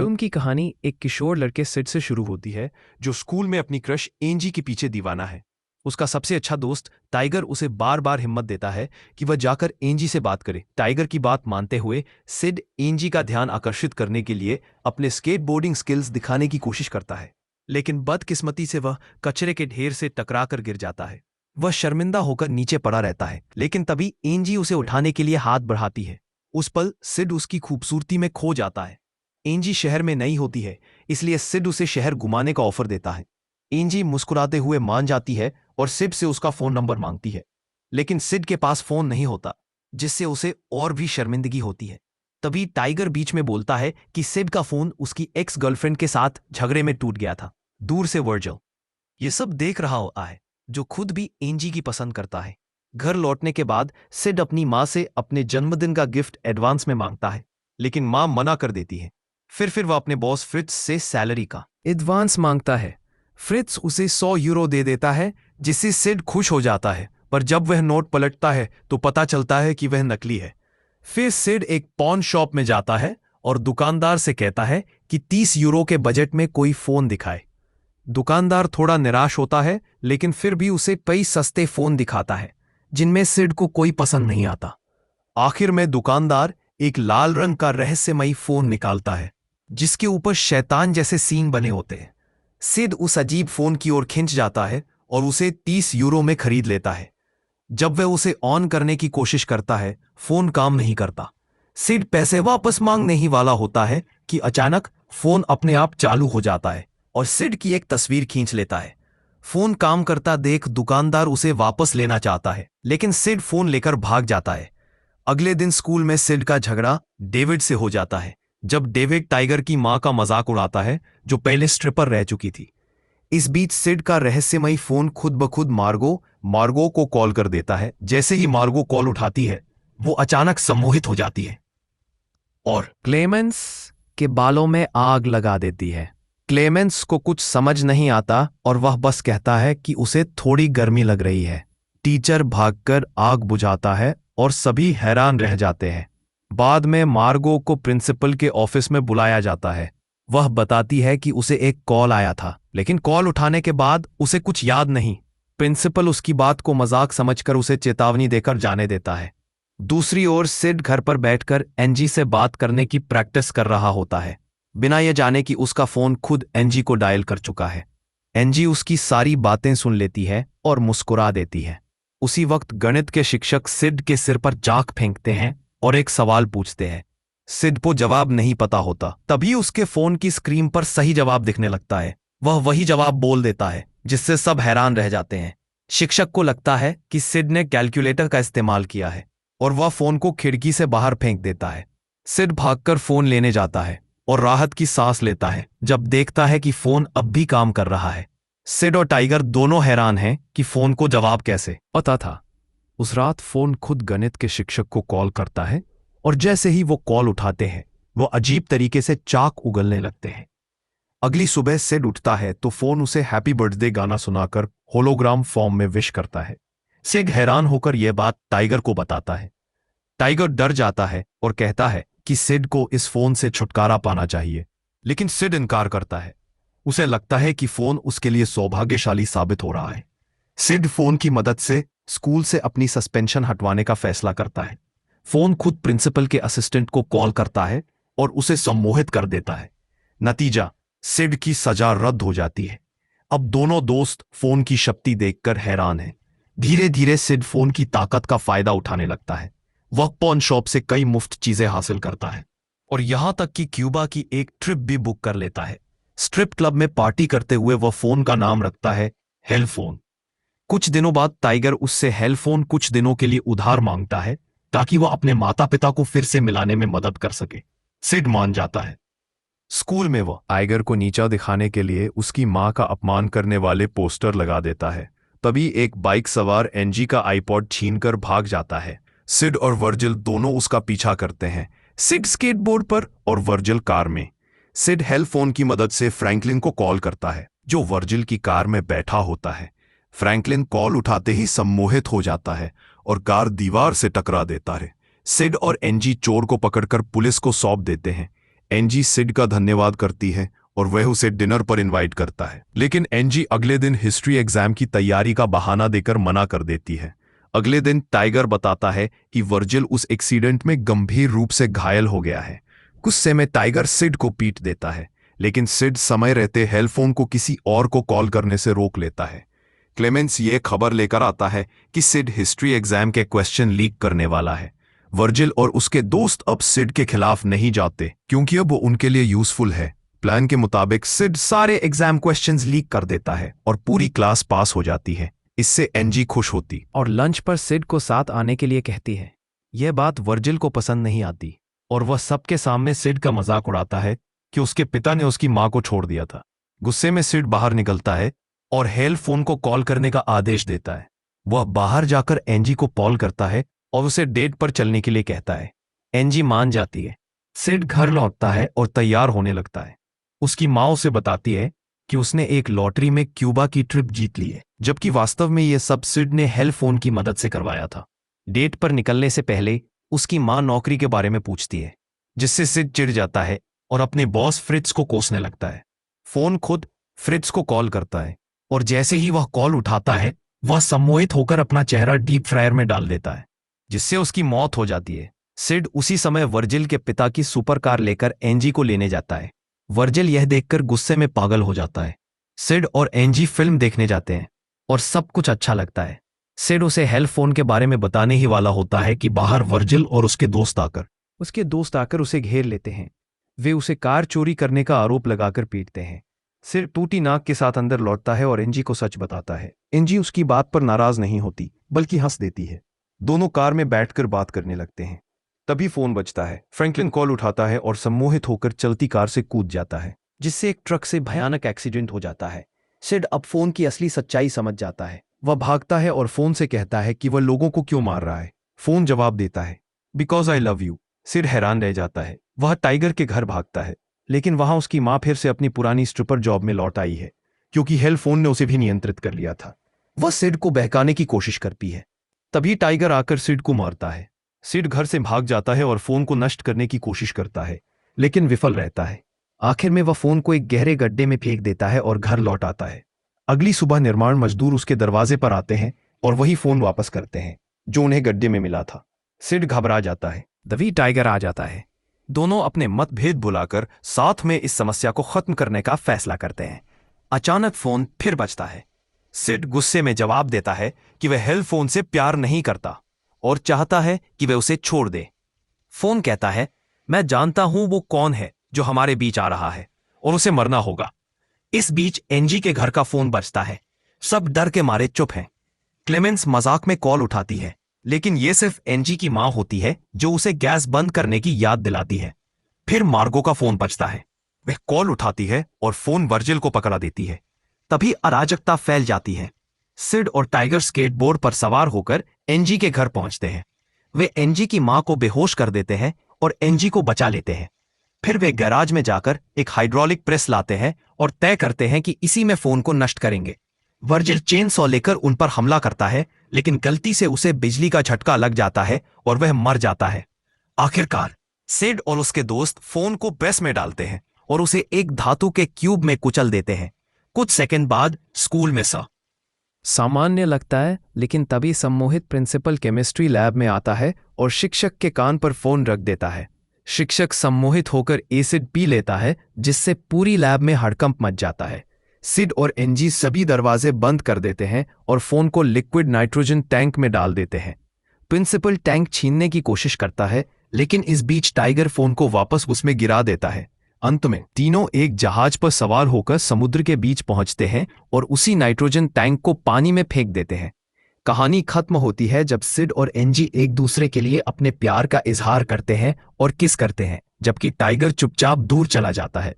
Film की कहानी एक किशोर लड़के सिड से शुरू होती है जो स्कूल में अपनी क्रश एंजी के पीछे दीवाना है। उसका सबसे अच्छा दोस्त टाइगर उसे बार बार हिम्मत देता है कि वह जाकर एंजी से बात करे। टाइगर की बात मानते हुए सिड एंजी का ध्यान आकर्षित करने के लिए अपने स्केटबोर्डिंग स्किल्स दिखाने की कोशिश करता है, लेकिन बदकिस्मती से वह कचरे के ढेर से टकराकर गिर जाता है। वह शर्मिंदा होकर नीचे पड़ा रहता है, लेकिन तभी एंजी उसे उठाने के लिए हाथ बढ़ाती है। उस पल सिड उसकी खूबसूरती में खो जाता है। एंजी शहर में नई होती है, इसलिए सिड उसे शहर घुमाने का ऑफर देता है। एंजी मुस्कुराते हुए मान जाती है और सिड से उसका फोन नंबर मांगती है, लेकिन सिड के पास फोन नहीं होता, जिससे उसे और भी शर्मिंदगी होती है। तभी टाइगर बीच में बोलता है कि सिड का फोन उसकी एक्स गर्लफ्रेंड के साथ झगड़े में टूट गया था। दूर से वर्जिल ये सब देख रहा होता है, जो खुद भी एंजी की पसंद करता है। घर लौटने के बाद सिड अपनी माँ से अपने जन्मदिन का गिफ्ट एडवांस में मांगता है, लेकिन माँ मना कर देती है। फिर वह अपने बॉस फ्रिट्ज से सैलरी का एडवांस मांगता है। फ्रिट्ज उसे 100 यूरो दे देता है, जिससे सिड खुश हो जाता है, पर जब वह नोट पलटता है तो पता चलता है कि वह नकली है। फिर सिड एक पॉन शॉप में जाता है और दुकानदार से कहता है कि 30 यूरो के बजट में कोई फोन दिखाए। दुकानदार थोड़ा निराश होता है, लेकिन फिर भी उसे कई सस्ते फोन दिखाता है, जिनमें सिड को कोई पसंद नहीं आता। आखिर में दुकानदार एक लाल रंग का रहस्यमयी फोन निकालता है, जिसके ऊपर शैतान जैसे सीन बने होते हैं। सिड उस अजीब फोन की ओर खिंच जाता है और उसे 30 यूरो में खरीद लेता है। जब वह उसे ऑन करने की कोशिश करता है, फोन काम नहीं करता। सिड पैसे वापस मांगने ही वाला होता है कि अचानक फोन अपने आप चालू हो जाता है और सिड की एक तस्वीर खींच लेता है। फोन काम करता देख दुकानदार उसे वापस लेना चाहता है, लेकिन सिड फोन लेकर भाग जाता है। अगले दिन स्कूल में सिड का झगड़ा डेविड से हो जाता है, जब डेविड टाइगर की मां का मजाक उड़ाता है, जो पहले स्ट्रिपर रह चुकी थी। इस बीच सिड का रहस्यमयी फोन खुद ब खुद मार्गो को कॉल कर देता है। जैसे ही मार्गो कॉल उठाती है, वो अचानक सम्मोहित हो जाती है और क्लेमेंस के बालों में आग लगा देती है। क्लेमेंस को कुछ समझ नहीं आता और वह बस कहता है कि उसे थोड़ी गर्मी लग रही है। टीचर भागकर आग बुझाता है और सभी हैरान रह जाते हैं। बाद में मार्गो को प्रिंसिपल के ऑफिस में बुलाया जाता है। वह बताती है कि उसे एक कॉल आया था, लेकिन कॉल उठाने के बाद उसे कुछ याद नहीं। प्रिंसिपल उसकी बात को मजाक समझकर उसे चेतावनी देकर जाने देता है। दूसरी ओर सिड घर पर बैठकर एंजी से बात करने की प्रैक्टिस कर रहा होता है, बिना यह जाने कि उसका फोन खुद एंजी को डायल कर चुका है। एंजी उसकी सारी बातें सुन लेती है और मुस्कुरा देती है। उसी वक्त गणित के शिक्षक सिड के सिर पर चाक फेंकते हैं और एक सवाल पूछते हैं। सिड को जवाब नहीं पता होता। तभी उसके फोन की स्क्रीन पर सही जवाब दिखने लगता है। वह वही जवाब बोल देता है, जिससे सब हैरान रह जाते हैं। शिक्षक को लगता है कि सिड ने कैलकुलेटर का इस्तेमाल किया है और वह फोन को खिड़की से बाहर फेंक देता है। सिड भागकर फोन लेने जाता है और राहत की सांस लेता है जब देखता है कि फोन अब भी काम कर रहा है। सिड और टाइगर दोनों हैरान हैं कि फोन को जवाब कैसे पता था। उस रात फोन खुद गणित के शिक्षक को कॉल करता है और जैसे ही वो कॉल उठाते हैं, वो अजीब तरीके से चाक उगलने लगते हैं। अगली सुबह सिड उठता है तो फोन उसे हैप्पी बर्थडे गाना सुनाकर होलोग्राम फॉर्म में विश करता है। सिड हैरान होकर यह बात टाइगर को बताता है। टाइगर डर जाता है और कहता है कि सिड को इस फोन से छुटकारा पाना चाहिए, लेकिन सिड इनकार करता है। उसे लगता है कि फोन उसके लिए सौभाग्यशाली साबित हो रहा है। सिड फोन की मदद से स्कूल से अपनी सस्पेंशन हटवाने का फैसला करता है। फोन खुद प्रिंसिपल के असिस्टेंट को कॉल करता है और उसे सम्मोहित कर देता है। नतीजा, सिड की सजा रद्द हो जाती है। अब दोनों दोस्त फोन की शक्ति देखकर हैरान हैं। धीरे धीरे सिड फोन की ताकत का फायदा उठाने लगता है। वह पॉन शॉप से कई मुफ्त चीजें हासिल करता है और यहां तक कि क्यूबा की एक ट्रिप भी बुक कर लेता है। स्ट्रिप क्लब में पार्टी करते हुए वह फोन का नाम रखता है हेलफोन। कुछ दिनों बाद टाइगर उससे हेलफोन कुछ दिनों के लिए उधार मांगता है, ताकि वह अपने माता पिता को फिर से मिलाने में मदद कर सके। सिड मान जाता है। स्कूल में वह टाइगर को नीचा दिखाने के लिए उसकी मां का अपमान करने वाले पोस्टर लगा देता है। तभी एक बाइक सवार एंजी का आईपॉड छीनकर भाग जाता है। सिड और वर्जिल दोनों उसका पीछा करते हैं, सिड स्केटबोर्ड पर और वर्जिल कार में। सिड हेलफोन की मदद से फ्रैंकलिन को कॉल करता है, जो वर्जिल की कार में बैठा होता है। फ्रैंकलिन कॉल उठाते ही सम्मोहित हो जाता है और कार दीवार से टकरा देता है। सिड और एंजी चोर को पकड़कर पुलिस को सौंप देते हैं। एंजी सिड का धन्यवाद करती है और वह उसे डिनर पर इनवाइट करता है, लेकिन एंजी अगले दिन हिस्ट्री एग्जाम की तैयारी का बहाना देकर मना कर देती है। अगले दिन टाइगर बताता है कि वर्जिल उस एक्सीडेंट में गंभीर रूप से घायल हो गया है। गुस्से में टाइगर सिड को पीट देता है, लेकिन सिड समय रहते हेलफोन को किसी और को कॉल करने से रोक लेता है। क्लेमेंस ये खबर लेकर आता है कि सिड हिस्ट्री एग्जाम के क्वेश्चन लीक करने वाला है। वर्जिल और उसके दोस्त अब सिड के खिलाफ नहीं जाते क्योंकि अब वो उनके लिए यूजफुल है। प्लान के मुताबिक सिड सारे एग्जाम क्वेश्चंस लीक कर देता है और पूरी क्लास पास हो जाती है। इससे एंजी खुश होती और लंच पर सिड को साथ आने के लिए कहती है। यह बात वर्जिल को पसंद नहीं आती और वह सबके सामने सिड का मजाक उड़ाता है कि उसके पिता ने उसकी मां को छोड़ दिया था। गुस्से में सिड बाहर निकलता है और हेल फोन को कॉल करने का आदेश देता है। वह बाहर जाकर एंजी को कॉल करता है और उसे डेट पर चलने के लिए कहता है। एंजी मान जाती है। सिड घर लौटता है और तैयार होने लगता है। उसकी माँ उसे बताती है कि उसने एक लॉटरी में क्यूबा की ट्रिप जीत ली है, जबकि वास्तव में यह सब सिड ने हेल फोन की मदद से करवाया था। डेट पर निकलने से पहले उसकी माँ नौकरी के बारे में पूछती है, जिससे सिड चिढ़ जाता है और अपने बॉस फ्रिट्ज को कोसने लगता है। फोन खुद फ्रिट्ज को कॉल करता है और जैसे ही वह कॉल उठाता है वह सम्मोहित होकर अपना चेहरा डीप फ्रायर में डाल देता है, जिससे उसकी मौत हो जाती है। सिड उसी समय वर्जिल के पिता की सुपर कार लेकर एंजी को लेने जाता है। वर्जिल यह देखकर गुस्से में पागल हो जाता है। सिड और एंजी फिल्म देखने जाते हैं और सब कुछ अच्छा लगता है। सिड उसे हेल फोन के बारे में बताने ही वाला होता है कि बाहर वर्जिल और उसके दोस्त आकर उसे घेर लेते हैं। वे उसे कार चोरी करने का आरोप लगाकर पीटते हैं। सिड टूटी नाक के साथ अंदर लौटता है और एंजी को सच बताता है। एंजी उसकी बात पर नाराज नहीं होती बल्कि हंस देती है। दोनों कार में बैठकर बात करने लगते हैं। तभी फोन बजता है। फ्रैंकलिन कॉल उठाता है और सम्मोहित होकर चलती कार से कूद जाता है, जिससे एक ट्रक से भयानक एक्सीडेंट हो जाता है। सिड अब फोन की असली सच्चाई समझ जाता है। वह भागता है और फोन से कहता है कि वह लोगों को क्यों मार रहा है। फोन जवाब देता है, because I love you. Sid हैरान रह जाता है। वह टाइगर के घर भागता है, लेकिन वहां उसकी मां फिर से अपनी पुरानी स्ट्रिपर जॉब में लौट आई है, क्योंकि हेल फोन ने उसे भी नियंत्रित कर लिया था। वह सिड को बहकाने की कोशिश करती है। तभी टाइगर आकर सिड को मारता है। सिड घर से भाग जाता है और फोन को नष्ट करने की कोशिश करता है, लेकिन विफल रहता है। आखिर में वह फोन को एक गहरे गड्ढे में फेंक देता है और घर लौट आता है। अगली सुबह निर्माण मजदूर उसके दरवाजे पर आते हैं और वही फोन वापस करते हैं जो उन्हें गड्ढे में मिला था। सिड घबरा जाता है। तभी टाइगर आ जाता है। दोनों अपने मतभेद भुलाकर साथ में इस समस्या को खत्म करने का फैसला करते हैं। अचानक फोन फिर बजता है। सिड गुस्से में जवाब देता है कि वह हेल फोन से प्यार नहीं करता और चाहता है कि वह उसे छोड़ दे। फोन कहता है, मैं जानता हूं वो कौन है जो हमारे बीच आ रहा है और उसे मरना होगा। इस बीच एंजी के घर का फोन बजता है। सब डर के मारे चुप हैं। क्लेमेंस मजाक में कॉल उठाती है, लेकिन यह सिर्फ एंजी की मां होती है जो उसे गैस बंद करने की याद दिलाती है। फिर मार्गो का फोन बजता है। वह कॉल उठाती है और फोन वर्जिल को पकड़ा देती है। तभी अराजकता फैल जाती है। सिड और टाइगर स्केटबोर्ड पर सवार होकर एंजी के घर पहुंचते हैं। वे एंजी की मां को बेहोश कर देते हैं और एंजी को बचा लेते हैं। फिर वे गैराज में जाकर एक हाइड्रोलिक प्रेस लाते हैं और तय करते हैं कि इसी में फोन को नष्ट करेंगे। वर्जिल चेन सॉ लेकर उन पर हमला करता है, लेकिन गलती से उसे बिजली का झटका लग जाता है और वह मर जाता है। आखिरकार सिड और उसके दोस्त फोन को प्रेस में डालते हैं और उसे एक धातु के क्यूब में कुचल देते हैं। कुछ सेकंड बाद स्कूल में सामान्य लगता है, लेकिन तभी सम्मोहित प्रिंसिपल केमिस्ट्री लैब में आता है और शिक्षक के कान पर फोन रख देता है। शिक्षक सम्मोहित होकर एसिड पी लेता है, जिससे पूरी लैब में हड़कंप मच जाता है। सिड और एंजी सभी दरवाजे बंद कर देते हैं और फोन को लिक्विड नाइट्रोजन टैंक में डाल देते हैं। प्रिंसिपल टैंक छीनने की कोशिश करता है, लेकिन इस बीच टाइगर फोन को वापस उसमें गिरा देता है। अंत में तीनों एक जहाज पर सवार होकर समुद्र के बीच पहुंचते हैं और उसी नाइट्रोजन टैंक को पानी में फेंक देते हैं। कहानी खत्म होती है जब सिड और एंजी एक दूसरे के लिए अपने प्यार का इजहार करते हैं और किस करते हैं, जबकि टाइगर चुपचाप दूर चला जाता है।